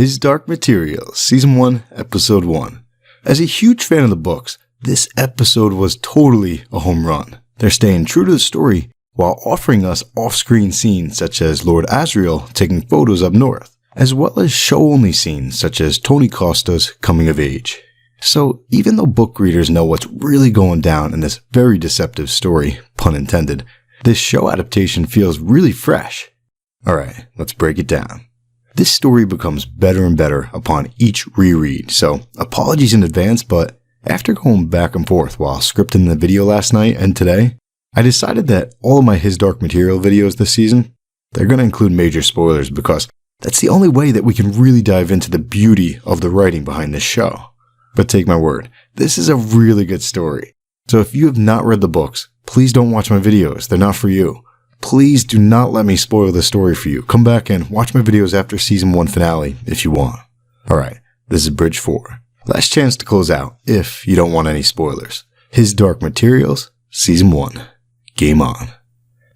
His Dark Materials, Season 1, Episode 1. As a huge fan of the books, this episode was totally a home run. They're staying true to the story while offering us off-screen scenes such as Lord Asriel taking photos up north, as well as show-only scenes such as Tony Costa's coming of age. So even though book readers know what's really going down in this very deceptive story, pun intended, this show adaptation feels really fresh. Alright, let's break it down. This story becomes better and better upon each reread, so apologies in advance, but after going back and forth while scripting the video last night and today, I decided that all of my His Dark Material videos this season, they're going to include major spoilers because that's the only way that we can really dive into the beauty of the writing behind this show. But take my word, this is a really good story. So if you have not read the books, please don't watch my videos, they're not for you. Please do not let me spoil the story for you. Come back and watch my videos after Season 1 finale if you want. Alright, this is Bridge 4. Last chance to close out if you don't want any spoilers. His Dark Materials, Season 1. Game on.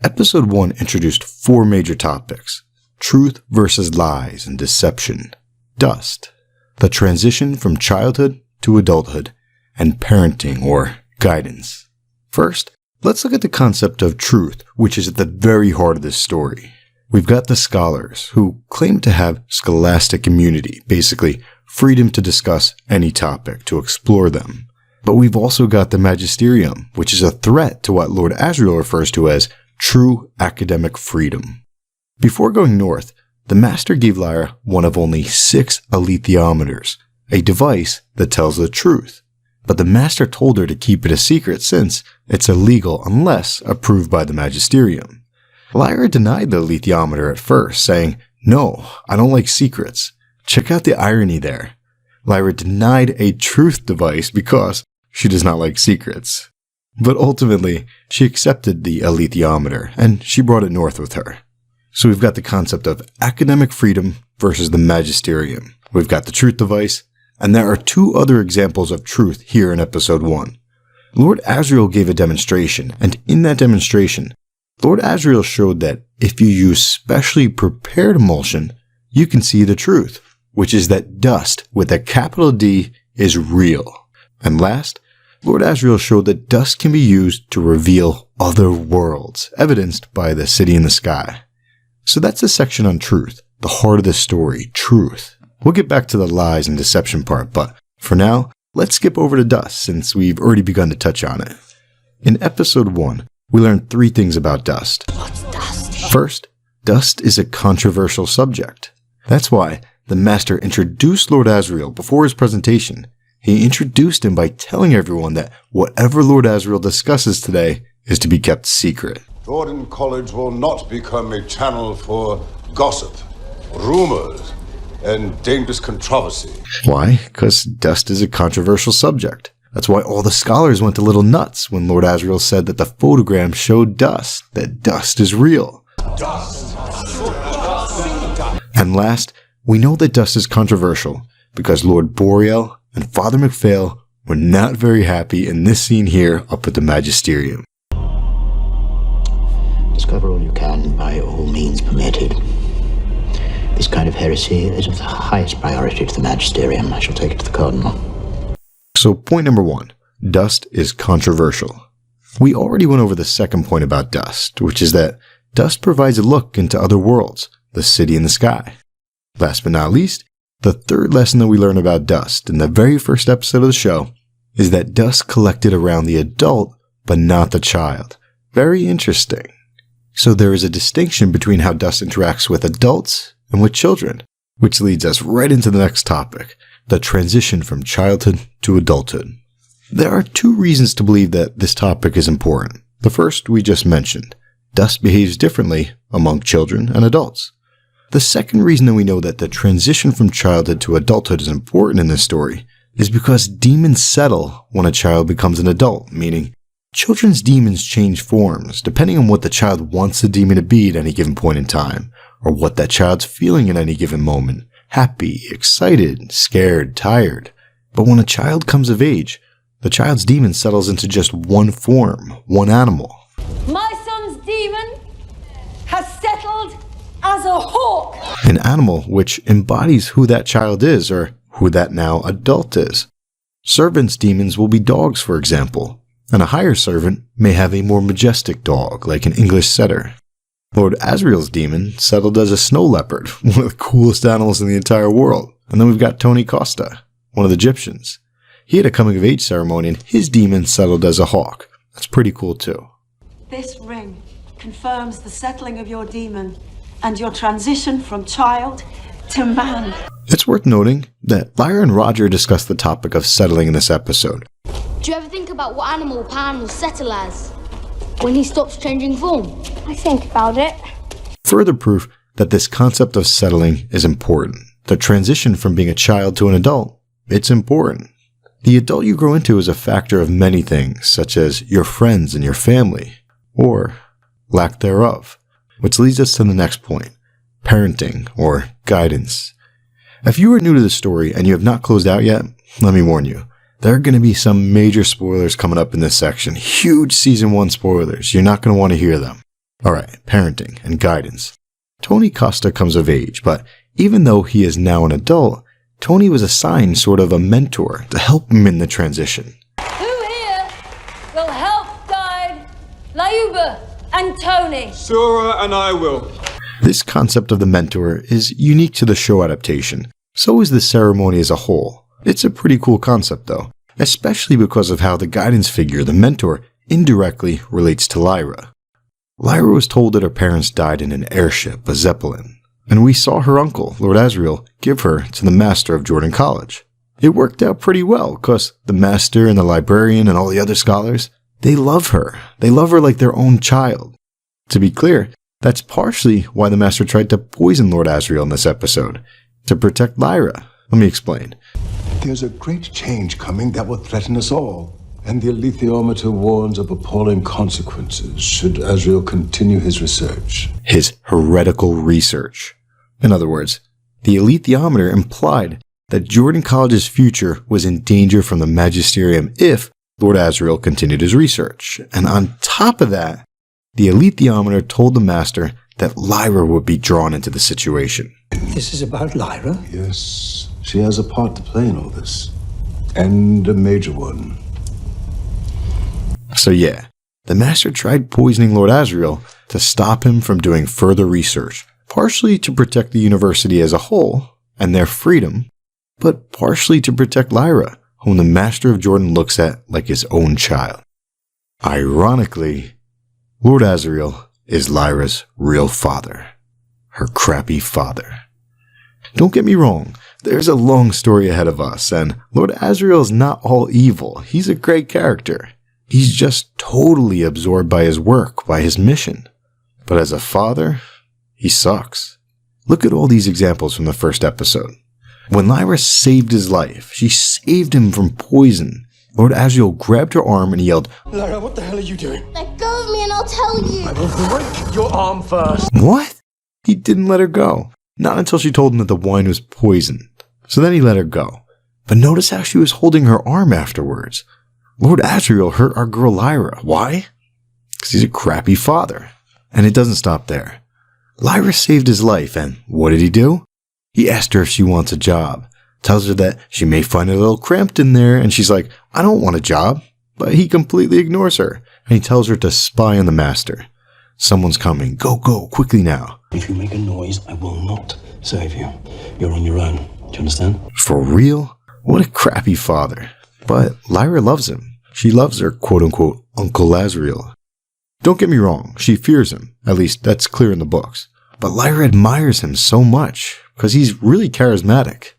Episode 1 introduced 4 major topics. Truth versus lies and deception. Dust. The transition from childhood to adulthood. And parenting or guidance. First, let's look at the concept of truth, which is at the very heart of this story. We've got the scholars, who claim to have scholastic immunity, basically freedom to discuss any topic, to explore them. But we've also got the magisterium, which is a threat to what Lord Asriel refers to as true academic freedom. Before going north, the Master gave Lyra one of only 6 alethiometers, a device that tells the truth. But the Master told her to keep it a secret since it's illegal unless approved by the magisterium. Lyra denied the alethiometer at first, saying, "No, I don't like secrets." Check out the irony there. Lyra denied a truth device because she does not like secrets. But ultimately, she accepted the alethiometer, and she brought it north with her. So we've got the concept of academic freedom versus the magisterium. We've got the truth device, and there are 2 other examples of truth here in Episode 1. Lord Asriel gave a demonstration, and in that demonstration, Lord Asriel showed that if you use specially prepared emulsion, you can see the truth, which is that dust with a capital D is real. And last, Lord Asriel showed that dust can be used to reveal other worlds, evidenced by the city in the sky. So that's the section on truth, the heart of the story, truth. We'll get back to the lies and deception part, but for now, let's skip over to dust since we've already begun to touch on it. In Episode 1, we learned 3 things about dust. What's dust? First, dust is a controversial subject. That's why the Master introduced Lord Asriel before his presentation. He introduced him by telling everyone that whatever Lord Asriel discusses today is to be kept secret. Jordan College will not become a channel for gossip, rumors, and dangerous controversy. Why? Because dust is a controversial subject. That's why all the scholars went a little nuts when Lord Asriel said that the photogram showed dust, that dust is real. Dust. And last, we know that dust is controversial because Lord Boreal and Father MacPhail were not very happy in this scene here up at the magisterium. Discover all you can by all means permitted. This kind of heresy is of the highest priority to the magisterium. I shall take it to the cardinal. So point number 1, dust is controversial. We already went over the second point about dust, which is that dust provides a look into other worlds, the city in the sky. Last but not least, the third lesson that we learn about dust in the very first episode of the show is that dust collected around the adult, but not the child. Very interesting. So there is a distinction between how dust interacts with adults and with children, which leads us right into the next topic, the transition from childhood to adulthood. There are 2 reasons to believe that this topic is important. The first we just mentioned. Dust behaves differently among children and adults. The second reason that we know that the transition from childhood to adulthood is important in this story is because demons settle when a child becomes an adult, meaning children's demons change forms depending on what the child wants the demon to be at any given point in time, or what that child's feeling at any given moment. Happy, excited, scared, tired. But when a child comes of age, the child's demon settles into just one form, one animal. My son's demon has settled as a hawk. An animal which embodies who that child is or who that now adult is. Servants' demons will be dogs, for example, and a higher servant may have a more majestic dog, like an English setter. Lord Asriel's demon settled as a snow leopard, one of the coolest animals in the entire world. And then we've got Tony Costa, one of the Egyptians. He had a coming-of-age ceremony and his demon settled as a hawk. That's pretty cool too. This ring confirms the settling of your demon and your transition from child to man. It's worth noting that Lyra and Roger discussed the topic of settling in this episode. Do you ever think about what animal Pan will settle as when he stops changing form? I think about it. Further proof that this concept of settling is important. The transition from being a child to an adult, it's important. The adult you grow into is a factor of many things, such as your friends and your family, or lack thereof. Which leads us to the next point, parenting or guidance. If you are new to the story and you have not closed out yet, let me warn you, there are going to be some major spoilers coming up in this section. Huge Season 1 spoilers. You're not going to want to hear them. Alright, parenting and guidance. Tony Costa comes of age, but even though he is now an adult, Tony was assigned sort of a mentor to help him in the transition. Who here will help guide Layuba and Tony? Sora and I will. This concept of the mentor is unique to the show adaptation. So is the ceremony as a whole. It's a pretty cool concept though, especially because of how the guidance figure, the mentor, indirectly relates to Lyra. Lyra was told that her parents died in an airship, a Zeppelin, and we saw her uncle, Lord Asriel, give her to the master of Jordan College. It worked out pretty well, because the master and the librarian and all the other scholars, they love her. They love her like their own child. To be clear, that's partially why the master tried to poison Lord Asriel in this episode, to protect Lyra. Let me explain. There's a great change coming that will threaten us all, and the alethiometer warns of appalling consequences should Asriel continue his research. His heretical research. In other words, the alethiometer implied that Jordan College's future was in danger from the magisterium if Lord Asriel continued his research. And on top of that, the alethiometer told the master that Lyra would be drawn into the situation. This is about Lyra? Yes, she has a part to play in all this, and a major one. So yeah, the master tried poisoning Lord Asriel to stop him from doing further research, partially to protect the university as a whole and their freedom, but partially to protect Lyra, whom the master of Jordan looks at like his own child. Ironically, Lord Asriel is Lyra's real father, her crappy father. Don't get me wrong, there's a long story ahead of us, and Lord Asriel is not all evil. He's a great character. He's just totally absorbed by his work, by his mission. But as a father, he sucks. Look at all these examples from the first episode. When Lyra saved his life, she saved him from poison. Lord Asriel grabbed her arm and he yelled, Lyra, what the hell are you doing? Let go of me and I'll tell you. I will break your arm first. What? He didn't let her go. Not until she told him that the wine was poisoned. So then he let her go. But notice how she was holding her arm afterwards. Lord Asriel hurt our girl Lyra. Why? Because he's a crappy father. And it doesn't stop there. Lyra saved his life, and what did he do? He asked her if she wants a job. Tells her that she may find it a little cramped in there, and she's like, I don't want a job. But he completely ignores her, and he tells her to spy on the master. Someone's coming. Go, quickly now. If you make a noise, I will not save you. You're on your own. Do you understand? For real? What a crappy father. But Lyra loves him. She loves her quote-unquote Uncle Asriel. Don't get me wrong, she fears him. At least that's clear in the books. But Lyra admires him so much, because he's really charismatic.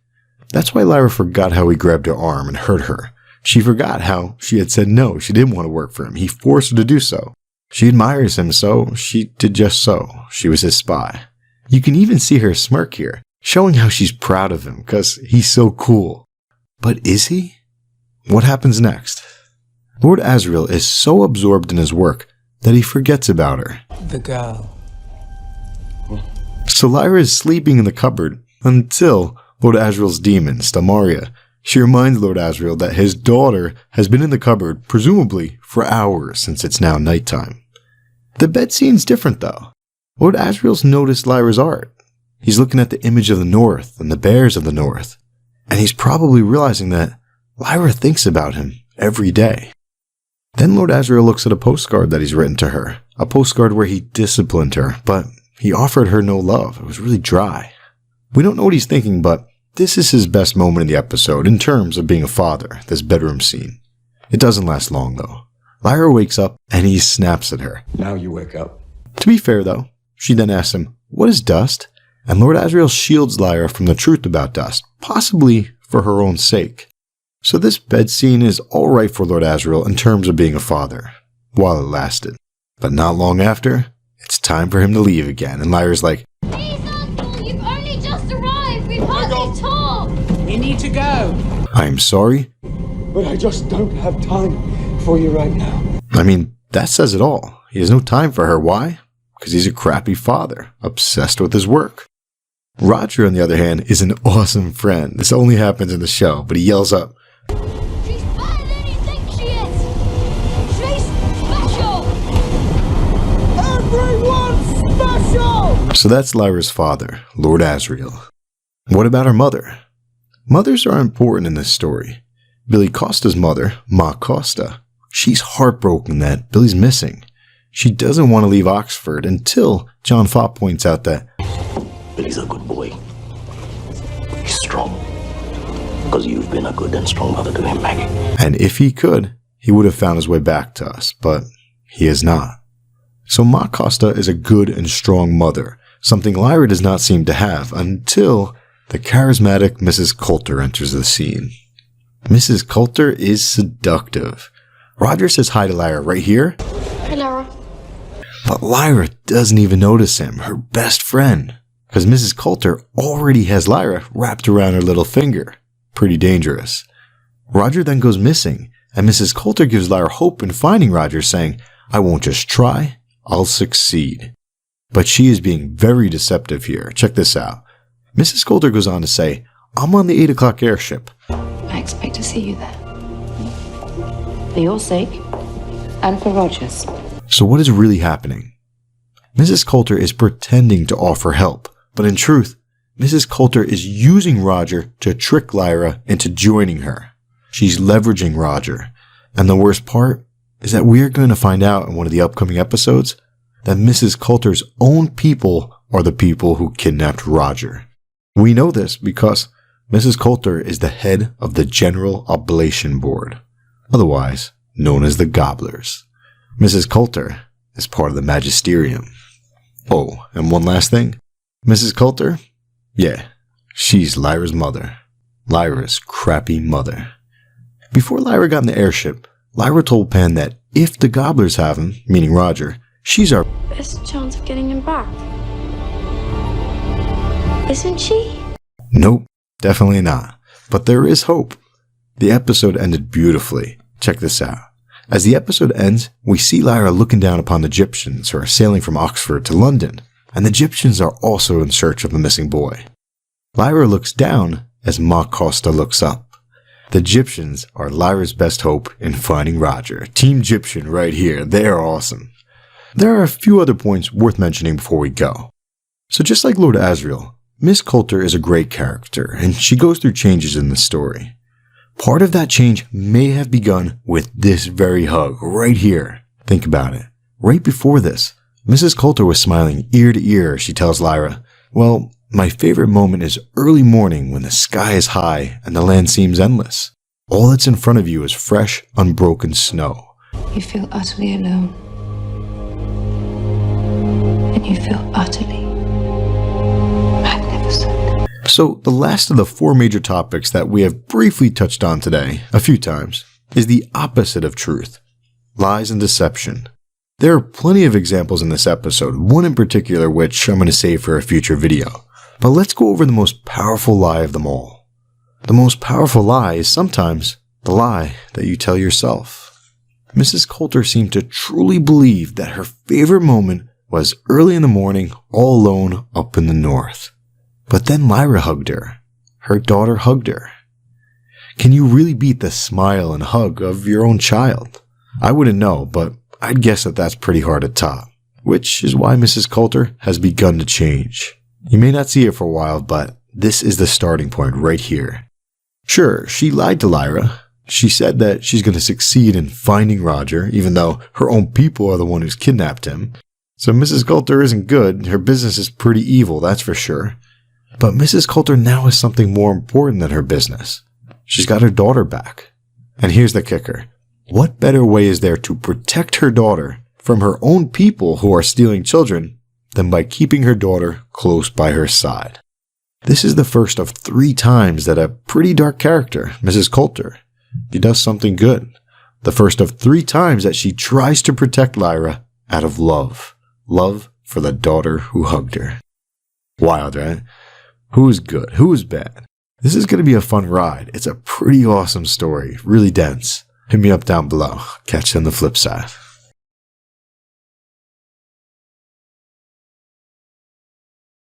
That's why Lyra forgot how he grabbed her arm and hurt her. She forgot how she had said no, she didn't want to work for him. He forced her to do so. She admires him, so she did just so. She was his spy. You can even see her smirk here, showing how she's proud of him, because he's so cool. But is he? What happens next? Lord Asriel is so absorbed in his work that he forgets about her. The girl. So Lyra is sleeping in the cupboard until Lord Asriel's demon, Stelmaria. She reminds Lord Asriel that his daughter has been in the cupboard, presumably for hours since it's now nighttime. The bed scene's different though. Lord Asriel's noticed Lyra's art. He's looking at the image of the North and the bears of the North, and he's probably realizing that Lyra thinks about him every day. Then Lord Asriel looks at a postcard that he's written to her, a postcard where he disciplined her, but he offered her no love. It was really dry. We don't know what he's thinking, but this is his best moment in the episode in terms of being a father, this bedroom scene. It doesn't last long, though. Lyra wakes up, and he snaps at her. Now you wake up. To be fair, though, she then asks him, "What is dust?" And Lord Asriel shields Lyra from the truth about dust, possibly for her own sake. So this bed scene is alright for Lord Asriel in terms of being a father, while it lasted. But not long after, it's time for him to leave again, and Lyra's like, Please, Uncle, you've only just arrived. We've hardly talked. We need to go. "I'm sorry." But I just don't have time for you right now. I mean, that says it all. He has no time for her. Why? Because he's a crappy father, obsessed with his work. Roger, on the other hand, is an awesome friend. This only happens in the show, but he yells up, She's better than you think she is. She's special. Everyone's special! So that's Lyra's father, Lord Asriel. What about her mother? Mothers are important in this story. Billy Costa's mother, Ma Costa, she's heartbroken that Billy's missing. She doesn't want to leave Oxford until John Fott points out that Billy's a good boy. He's strong. Because you've been a good and strong mother to him, Maggie. and if he could, he would have found his way back to us, but he is not. So Ma Costa is a good and strong mother, something Lyra does not seem to have until the charismatic Mrs. Coulter enters the scene. Mrs. Coulter is seductive. Roger says hi to Lyra right here, Hey, Lara. but Lyra doesn't even notice him, her best friend, because Mrs. Coulter already has Lyra wrapped around her little finger. Pretty dangerous. Roger then goes missing, and Mrs. Coulter gives Lyra hope in finding Roger, saying, "I won't just try, I'll succeed." But she is being very deceptive here. Check this out. Mrs. Coulter goes on to say, "I'm on the 8 o'clock airship." I expect to see you there. For your sake, and for Roger's. So what is really happening? Mrs. Coulter is pretending to offer help, but in truth, Mrs. Coulter is using Roger to trick Lyra into joining her. She's leveraging Roger. And the worst part is that we are going to find out in one of the upcoming episodes that Mrs. Coulter's own people are the people who kidnapped Roger. We know this because Mrs. Coulter is the head of the General Oblation Board, otherwise known as the Gobblers. Mrs. Coulter is part of the Magisterium. Oh, and one last thing. Mrs. Coulter? Yeah, she's Lyra's mother. Lyra's crappy mother. Before Lyra got in the airship, Lyra told Pan that if the Gobblers have him, meaning Roger, she's our Best chance of getting him back. Isn't she? Nope, definitely not. But there is hope. The episode ended beautifully. Check this out. As the episode ends, we see Lyra looking down upon the Egyptians who are sailing from Oxford to London, and the Egyptians are also in search of a missing boy. Lyra looks down as Ma Costa looks up. The Egyptians are Lyra's best hope in finding Roger. Team Egyptian right here. They are awesome. There are a few other points worth mentioning before we go. So just like Lord Asriel, Miss Coulter is a great character, and she goes through changes in the story. Part of that change may have begun with this very hug right here. Think about it. Right before this, Mrs. Coulter was smiling ear to ear as she tells Lyra, "Well, my favorite moment is early morning when the sky is high and the land seems endless. All that's in front of you is fresh, unbroken snow." You feel utterly alone. And you feel utterly magnificent. So the last of the 4 major topics that we have briefly touched on today, a few times, is the opposite of truth: lies and deception. There are plenty of examples in this episode, one in particular which I'm going to save for a future video. But let's go over the most powerful lie of them all. The most powerful lie is sometimes the lie that you tell yourself. Mrs. Coulter seemed to truly believe that her favorite moment was early in the morning, all alone up in the north. But then Lyra hugged her. Her daughter hugged her. Can you really beat the smile and hug of your own child? I wouldn't know, but I'd guess that that's pretty hard to top. which is why Mrs. Coulter has begun to change. You may not see it for a while, but this is the starting point right here. Sure, she lied to Lyra. She said that she's going to succeed in finding Roger, even though her own people are the one who's kidnapped him. So Mrs. Coulter isn't good. Her business is pretty evil, that's for sure. But Mrs. Coulter now has something more important than her business. She's got her daughter back. And here's the kicker. What better way is there to protect her daughter from her own people who are stealing children than by keeping her daughter close by her side? This is the first of 3 times that a pretty dark character, Mrs. Coulter, she does something good. The first of 3 times that she tries to protect Lyra out of love. Love for the daughter who hugged her. Wild, right? Who is good? Who is bad? This is going to be a fun ride. It's a pretty awesome story. Really dense. Hit me up down below. Catch you on the flip side.